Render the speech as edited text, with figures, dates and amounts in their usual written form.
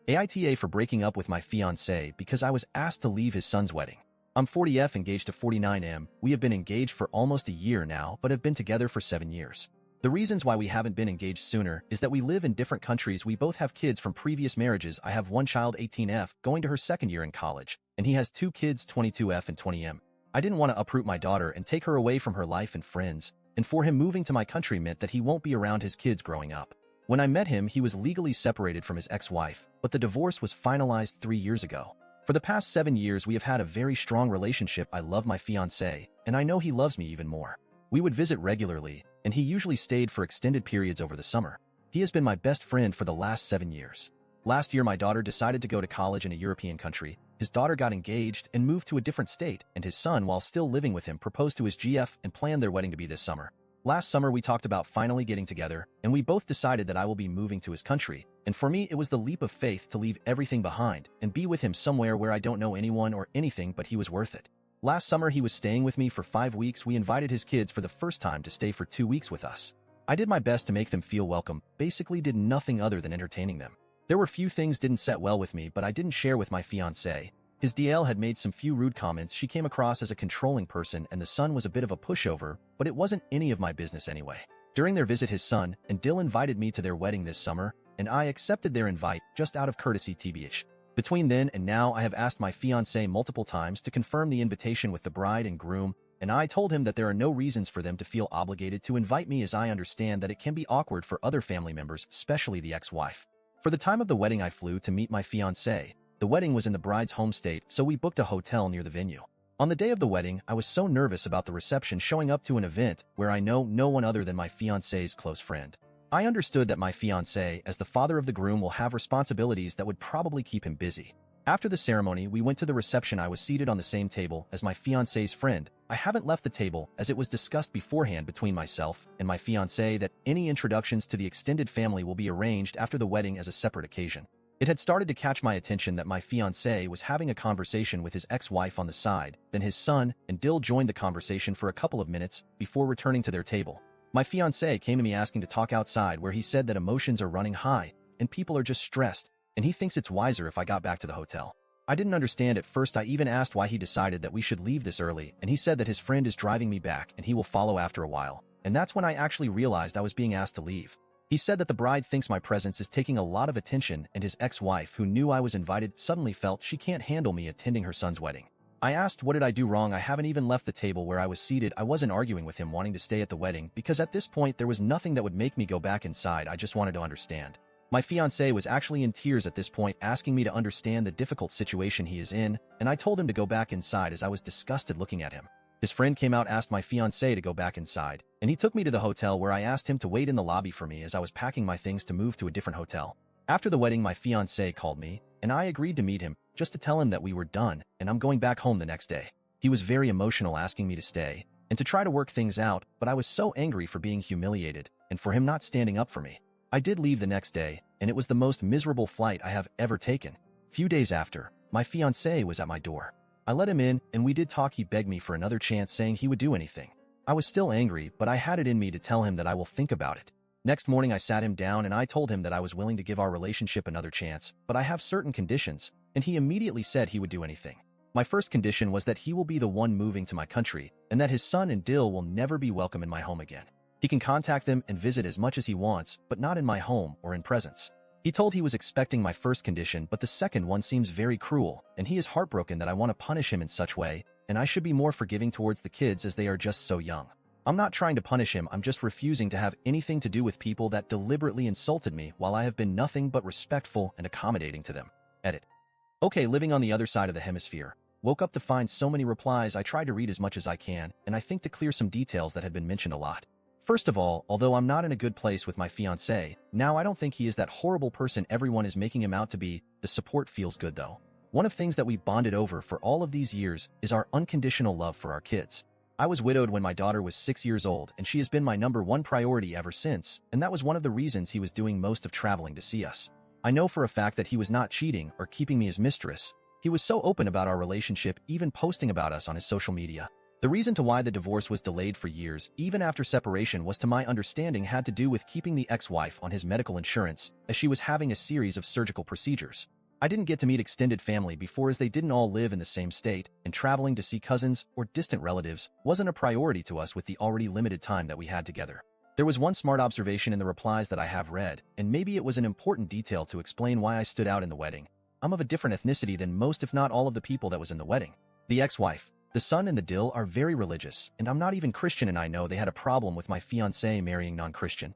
AITA for breaking up with my fiancé because I was asked to leave his son's wedding. I'm 40F engaged to 49M. We have been engaged for almost a year now, but have been together for 7 years. The reasons why we haven't been engaged sooner is that we live in different countries. We both have kids from previous marriages. I have one child, 18F, going to her second year in college, and he has 2 kids, 22F and 20M. I didn't want to uproot my daughter and take her away from her life and friends, and for him moving to my country meant that he won't be around his kids growing up. When I met him, he was legally separated from his ex-wife, but the divorce was finalized 3 years ago. For the past 7 years, we have had a very strong relationship. I love my fiancé, and I know he loves me even more. We would visit regularly, and he usually stayed for extended periods over the summer. He has been my best friend for the last 7 years. Last year, my daughter decided to go to college in a European country. His daughter got engaged and moved to a different state, and his son, while still living with him, proposed to his GF and planned their wedding to be this summer. Last summer, we talked about finally getting together, and we both decided that I will be moving to his country. And for me, it was the leap of faith to leave everything behind and be with him somewhere where I don't know anyone or anything, but he was worth it. Last summer, he was staying with me for 5 weeks. We invited his kids for the first time to stay for 2 weeks with us. I did my best to make them feel welcome, basically did nothing other than entertaining them. There were few things didn't set well with me, but I didn't share with my fiancé. His DL had made some few rude comments. She came across as a controlling person, and the son was a bit of a pushover, but it wasn't any of my business anyway. During their visit, his son and Dill invited me to their wedding this summer, and I accepted their invite just out of courtesy tbh. Between then and now, I have asked my fiancé multiple times to confirm the invitation with the bride and groom, and I told him that there are no reasons for them to feel obligated to invite me, as I understand that it can be awkward for other family members, especially the ex-wife. For the time of the wedding, I flew to meet my fiancé. The wedding was in the bride's home state, so we booked a hotel near the venue. On the day of the wedding, I was so nervous about the reception, showing up to an event where I know no one other than my fiancé's close friend. I understood that my fiancé, as the father of the groom, will have responsibilities that would probably keep him busy. After the ceremony, we went to the reception. I was seated on the same table as my fiancé's friend. I haven't left the table, as it was discussed beforehand between myself and my fiancé that any introductions to the extended family will be arranged after the wedding as a separate occasion. It had started to catch my attention that my fiancé was having a conversation with his ex-wife on the side. Then his son and Dill joined the conversation for a couple of minutes before returning to their table. My fiancé came to me asking to talk outside, where he said that emotions are running high and people are just stressed, and he thinks it's wiser if I got back to the hotel. I didn't understand at first. I even asked why he decided that we should leave this early, and he said that his friend is driving me back and he will follow after a while. And that's when I actually realized I was being asked to leave. He said that the bride thinks my presence is taking a lot of attention, and his ex-wife, who knew I was invited, suddenly felt she can't handle me attending her son's wedding. I asked, what did I do wrong? I haven't even left the table where I was seated. I wasn't arguing with him wanting to stay at the wedding, because at this point there was nothing that would make me go back inside. I just wanted to understand. My fiancé was actually in tears at this point, asking me to understand the difficult situation he is in, and I told him to go back inside as I was disgusted looking at him. His friend came out, asked my fiancé to go back inside, and he took me to the hotel, where I asked him to wait in the lobby for me as I was packing my things to move to a different hotel. After the wedding, my fiancé called me, and I agreed to meet him, just to tell him that we were done and I'm going back home the next day. He was very emotional, asking me to stay and to try to work things out, but I was so angry for being humiliated and for him not standing up for me. I did leave the next day, and it was the most miserable flight I have ever taken. Few days after, my fiancé was at my door. I let him in, and we did talk. He begged me for another chance, saying he would do anything. I was still angry, but I had it in me to tell him that I will think about it. Next morning, I sat him down and I told him that I was willing to give our relationship another chance, but I have certain conditions, and he immediately said he would do anything. My first condition was that he will be the one moving to my country, and that his son and Dill will never be welcome in my home again. He can contact them and visit as much as he wants, but not in my home or in presence. He told he was expecting my first condition, but the second one seems very cruel, and he is heartbroken that I want to punish him in such way, and I should be more forgiving towards the kids as they are just so young. I'm not trying to punish him, I'm just refusing to have anything to do with people that deliberately insulted me, while I have been nothing but respectful and accommodating to them. Edit. Okay, living on the other side of the hemisphere. Woke up to find so many replies. I tried to read as much as I can, and I think to clear some details that had been mentioned a lot. First of all, although I'm not in a good place with my fiancé, now I don't think he is that horrible person everyone is making him out to be. The support feels good though. One of things that we bonded over for all of these years is our unconditional love for our kids. I was widowed when my daughter was 6 years old, and she has been my #1 priority ever since, and that was one of the reasons he was doing most of traveling to see us. I know for a fact that he was not cheating or keeping me as mistress. He was so open about our relationship, even posting about us on his social media. The reason to why the divorce was delayed for years, even after separation, was to my understanding had to do with keeping the ex-wife on his medical insurance, as she was having a series of surgical procedures. I didn't get to meet extended family before, as they didn't all live in the same state, and traveling to see cousins or distant relatives wasn't a priority to us with the already limited time that we had together. There was one smart observation in the replies that I have read, and maybe it was an important detail to explain why I stood out in the wedding. I'm of a different ethnicity than most, if not all, of the people that was in the wedding. The ex-wife, the son, and the dill are very religious, and I'm not even Christian, and I know they had a problem with my fiancé marrying non-Christian.